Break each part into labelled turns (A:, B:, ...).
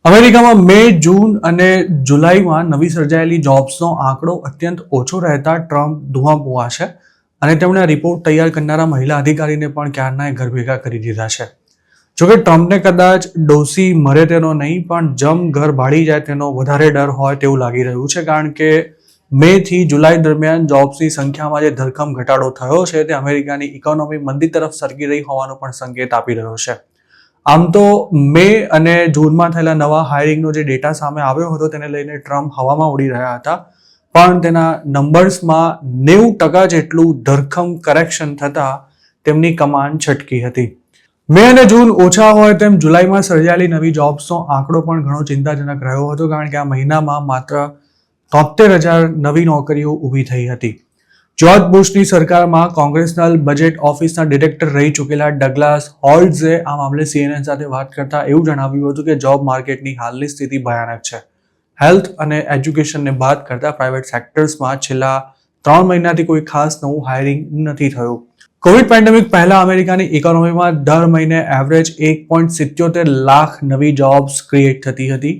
A: અમેરિકામાં મે, જૂન અને જુલાઈમાં નવી સર્જાયેલી જોબ્સનો આંકડો અત્યંત ઓછો રહેતા ટ્રમ્પ ધુઆંપુઆ છે અને તેમણે રિપોર્ટ તૈયાર કરનારા મહિલા અધિકારીને પણ ક્યારનાય ઘર ભેગા કરી દીધા છે. જોકે ટ્રમ્પને કદાચ ડોસી મરે તેનો નહીં પણ જમ ઘર ભાડી જાય તેનો વધારે ડર હોય તેવું લાગી રહ્યું છે, કારણ કે મે થી જુલાઈ દરમિયાન જોબ્સની સંખ્યામાં જે ધરખમ ઘટાડો થયો છે તે અમેરિકાની ઇકોનોમી મંદી તરફ સરકી રહી હોવાનો પણ સંકેત આપી રહ્યો છે. આમ તો મે અને જૂનમાં થયેલા નવા હાયરિંગનો જે ડેટા સામે આવ્યો હતો તેને લઈને ટ્રમ્પ હવામાં ઉડી રહ્યા હતા, પણ તેના નંબર્સમાં 90% જેટલું ધરખમ કરેક્શન થતા તેમની કમાન છટકી હતી. મે અને જૂન ઓછા હોય તેમ જુલાઈમાં સર્જાયેલી નવી જોબ્સનો આંકડો પણ ઘણો ચિંતાજનક રહ્યો હતો, કારણ કે આ મહિનામાં માત્ર 73,000 નવી નોકરીઓ ઊભી થઈ હતી. જ્યોર્જ બુશની સરકારમાં કોંગ્રેસનલ બજેટ ઓફિસના ડિરેક્ટર રહી ચૂકેલા ડગલાસ હોલ્ટ્ઝે આ મામલે CNN સાથે વાત કરતા એવું જણાવ્યું હતું કે જોબ માર્કેટની હાલની સ્થિતિ ભયાનક છે. હેલ્થ અને એજ્યુકેશનને બાદ કરતા પ્રાઇવેટ સેક્ટર્સમાં છેલ્લા 3 મહિનાથી કોઈ ખાસ નવું હાયરિંગ નથી થયું. કોવિડ પેન્ડેમિક પહેલા અમેરિકાની ઇકોનોમીમાં દર મહિને એવરેજ 1.77 લાખ નવી જોબ્સ ક્રિએટ થતી હતી,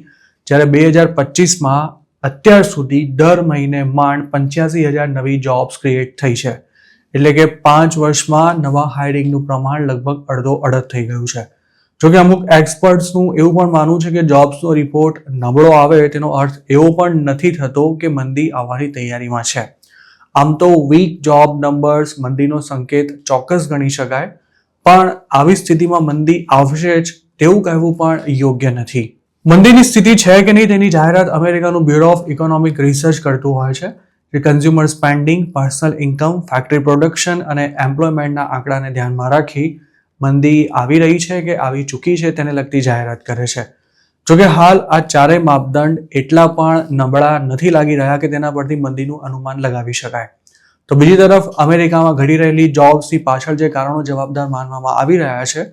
A: જ્યારે 2025માં અત્યાર સુધી દર મહિને માંડ 85,000 નવી જોબ્સ ક્રિએટ થઈ છે. એટલે કે 5 વર્ષમાં નવા હાયરિંગનું પ્રમાણ લગભગ અડધો-અડધ થઈ ગયું છે. જોકે અમુક એક્સપર્ટ્સનું એવું પણ માનવું છે કે જોબ્સનો રિપોર્ટ નબળો આવે તેનો અર્થ એવો પણ નથી થતો કે મંદી આવવાની તૈયારીમાં છે. આમ તો વીક જોબ નંબર્સ મંદીનો સંકેત ચોક્કસ ગણી શકાય, પણ આવી સ્થિતિમાં મંદી આવશે જ તેવું કહેવું પણ યોગ્ય નથી. મંદીની સ્થિતિ છે કે નહીં તેની જાહેરાત અમેરિકાનું બ્યુરો ઓફ ઇકોનોમિક રિસર્ચ કરતું હોય છે, જે consumer spending, personal income, factory production અને એમ્પ્લોયમેન્ટના આંકડાને ધ્યાનમાં રાખી મંદી આવી રહી છે કે આવી ચૂકી છે તેને લગતી જાહેરાત કરે છે. જોકે હાલ આ ચારેય માપદંડ એટલા પણ નબળા નથી લાગી રહ્યા કે તેના પરથી મંદીનું અનુમાન લગાવી શકાય. તો બીજી તરફ અમેરિકામાં ઘટી રહેલી જોબ્સની પાછળ જે કારણો જવાબદાર માનવામાં આવી રહ્યા છે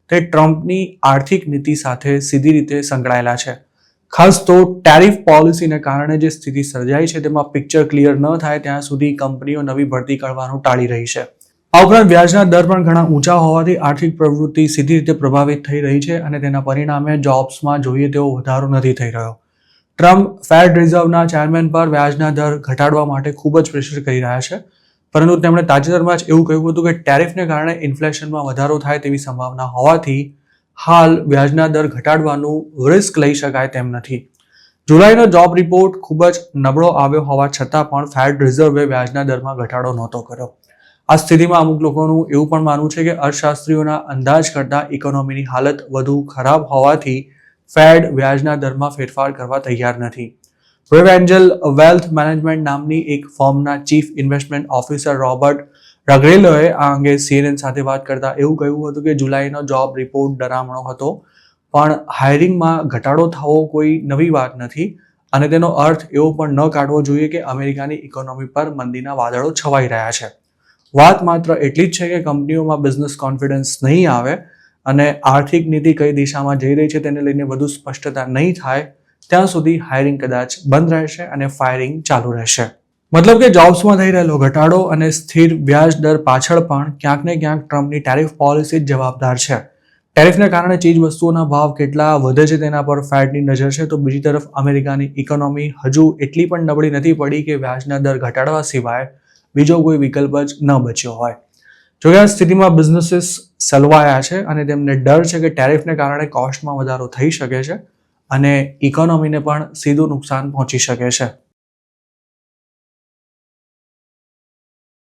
A: તે ટ્રમ્પની આર્થિક નીતિ સાથે સીધી રીતે સંકળાયેલા છે. ખાસ તો ટેરિફ પોલિસીને કારણે જે સ્થિતિ સર્જાઈ છે તેમાં પિક્ચર ક્લિયર ન થાય ત્યાં સુધી કંપનીઓ નવી ભરતી કરવાનું ટાળી રહી છે. આ ઉપરાંત વ્યાજના દર પણ ઘણા ઊંચા હોવાથી આર્થિક પ્રવૃત્તિ સીધી રીતે પ્રભાવિત થઈ રહી છે અને તેના પરિણામે જોબ્સમાં જોઈએ તેવો વધારો નથી થઈ રહ્યો. ટ્રમ્પ ફેડ રિઝર્વના ચેરમેન પર વ્યાજના દર ઘટાડવા માટે ખૂબ જ પ્રેશર કરી રહ્યા છે, પરંતુ તેમણે તાજેતરમાં જ એવું કહ્યું હતું કે ટેરિફને કારણે ઇન્ફ્લેશનમાં વધારો થાય તેવી સંભાવના હોવાથી હાલ વ્યાજના દર ઘટાડવાનું રિસ્ક લઈ શકાય તેમ નથી. જુલાઈનો જોબ રિપોર્ટ ખૂબ જ નબળો આવ્યો હોવા છતાં પણ ફેડ રિઝર્વે વ્યાજના દરમાં ઘટાડો નહોતો કર્યો. આ સ્થિતિમાં અમુક લોકોનું એવું પણ માનવું છે કે અર્થશાસ્ત્રીઓના અંદાજ કરતાં ઇકોનોમીની હાલત વધુ ખરાબ હોવાથી ફેડ વ્યાજના દરમાં ફેરફાર કરવા તૈયાર નથી. પ્રોવેન્જલ વેલ્થ મેનેજમેન્ટ નામની એક ફર્મના ચીફ ઇન્વેસ્ટમેન્ટ ઓફિસર રોબર્ટ રગ્રેલોએ આ અંગે CNN સાથે વાત કરતા એવું કહ્યું હતું કે જુલાઈનો જોબ રિપોર્ટ ડરામણો હતો, પણ હાયરિંગમાં ઘટાડો થવો કોઈ નવી વાત નથી અને તેનો અર્થ એવો પણ ન કાઢવો જોઈએ કે અમેરિકાની ઇકોનોમી પર મંદીના વાદળો છવાઈ રહ્યા છે. વાત માત્ર એટલી જ છે કે કંપનીઓમાં બિઝનેસ કોન્ફિડન્સ નહીં આવે અને આર્થિક નીતિ કઈ દિશામાં જઈ રહી છે તેને લઈને વધુ સ્પષ્ટતા નહીં થાય ત્યાં સુધી હાયરિંગ કદાચ બંધ રહેશે અને ફાયરિંગ ચાલુ રહેશે. મતલબ કે જોબ્સમાં થઈ રહેલો ઘટાડો અને સ્થિર વ્યાજ દર પાછળ પણ ક્યાંક ને ક્યાંક ટ્રમ્પની ટેરિફ પોલિસી જ જવાબદાર છે. ટેરિફને કારણે ચીજ વસ્તુઓના ભાવ કેટલા વધે છે તેના પર ફેડની નજર છે, તો બીજી તરફ અમેરિકાની ઇકોનોમી હજુ એટલી પણ નબળી નથી પડી કે વ્યાજના દર ઘટાડવા સિવાય બીજો કોઈ વિકલ્પ જ ન બચ્યો હોય. જોકે આ સ્થિતિમાં બિઝનેસીસ સલવાયા છે અને તેમને ડર છે કે ટેરિફને કારણે કોસ્ટમાં વધારો થઈ શકે છે અને ઇકોનોમીને પણ સીધું નુકસાન પહોંચી શકે છે.